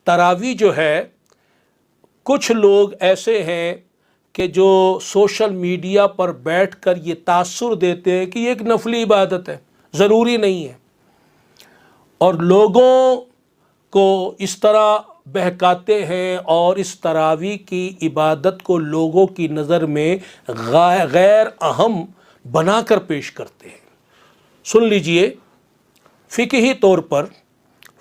تراویح جو ہے، کچھ لوگ ایسے ہیں کہ جو سوشل میڈیا پر بیٹھ کر یہ تاثر دیتے ہیں کہ یہ ایک نفلی عبادت ہے، ضروری نہیں ہے، اور لوگوں کو اس طرح بہکاتے ہیں اور اس تراویح کی عبادت کو لوگوں کی نظر میں غیر اہم بنا کر پیش کرتے ہیں۔ سن لیجئے، فقہی طور پر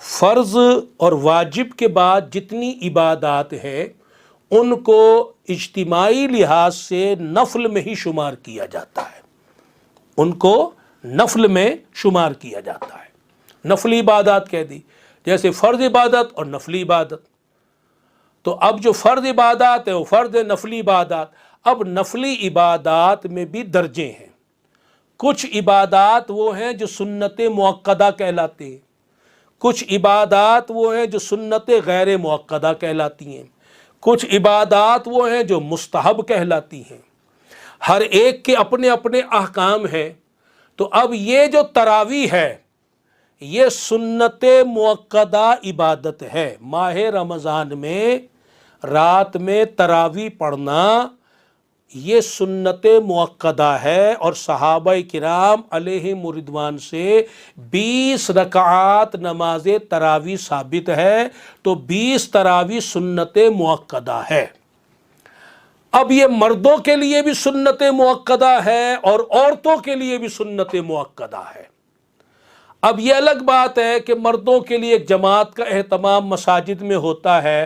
فرض اور واجب کے بعد جتنی عبادات ہیں ان کو اجتماعی لحاظ سے نفل میں ہی شمار کیا جاتا ہے، ان کو نفل میں شمار کیا جاتا ہے۔ نفلی عبادات کہہ دی، جیسے فرض عبادت اور نفلی عبادت۔ تو اب جو فرض عبادات ہے وہ فرض نفلی عبادات۔ اب نفلی عبادات میں بھی درجے ہیں، کچھ عبادات وہ ہیں جو سنت مؤکدہ کہلاتے ہیں، کچھ عبادات وہ ہیں جو سنت غیر مؤکدہ کہلاتی ہیں، کچھ عبادات وہ ہیں جو مستحب کہلاتی ہیں۔ ہر ایک کے اپنے اپنے احکام ہیں۔ تو اب یہ جو تراویح ہے یہ سنت مؤکدہ عبادت ہے۔ ماہ رمضان میں رات میں تراویح پڑھنا یہ سنت مؤکدہ ہے، اور صحابہ کرام علیہم رضوان سے 20 رکعات نماز تراویح ثابت ہے، تو 20 تراویح سنت مؤکدہ ہے۔ اب یہ مردوں کے لیے بھی سنت مؤکدہ ہے اور عورتوں کے لیے بھی سنت مؤکدہ ہے۔ اب یہ الگ بات ہے کہ مردوں کے لیے ایک جماعت کا اہتمام مساجد میں ہوتا ہے،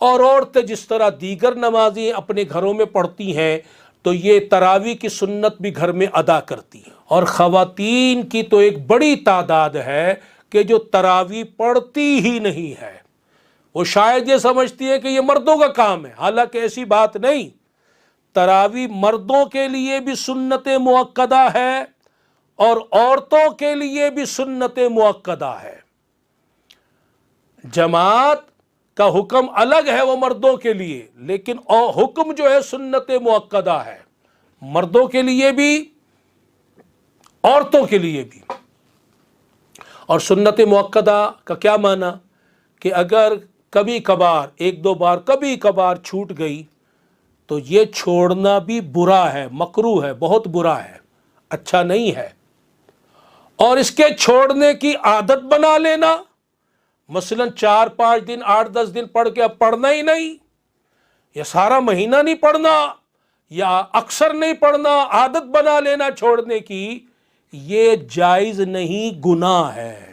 اور عورتیں جس طرح دیگر نمازیں اپنے گھروں میں پڑھتی ہیں تو یہ تراویح کی سنت بھی گھر میں ادا کرتی ہیں۔ اور خواتین کی تو ایک بڑی تعداد ہے کہ جو تراویح پڑھتی ہی نہیں ہے، وہ شاید یہ سمجھتی ہے کہ یہ مردوں کا کام ہے، حالانکہ ایسی بات نہیں۔ تراویح مردوں کے لیے بھی سنت مؤکدہ ہے اور عورتوں کے لیے بھی سنت مؤکدہ ہے۔ جماعت کا حکم الگ ہے وہ مردوں کے لیے، لیکن حکم جو ہے سنت مؤکدہ ہے، مردوں کے لیے بھی عورتوں کے لیے بھی۔ اور سنت مؤکدہ کا کیا معنی کہ اگر کبھی کبھار ایک دو بار کبھی کبھار چھوٹ گئی تو یہ چھوڑنا بھی برا ہے، مکروہ ہے، بہت برا ہے، اچھا نہیں ہے۔ اور اس کے چھوڑنے کی عادت بنا لینا، مثلا 4-5 دن 8-10 دن پڑھ کے اب پڑھنا ہی نہیں، یا سارا مہینہ نہیں پڑھنا، یا اکثر نہیں پڑھنا، عادت بنا لینا چھوڑنے کی، یہ جائز نہیں، گناہ ہے۔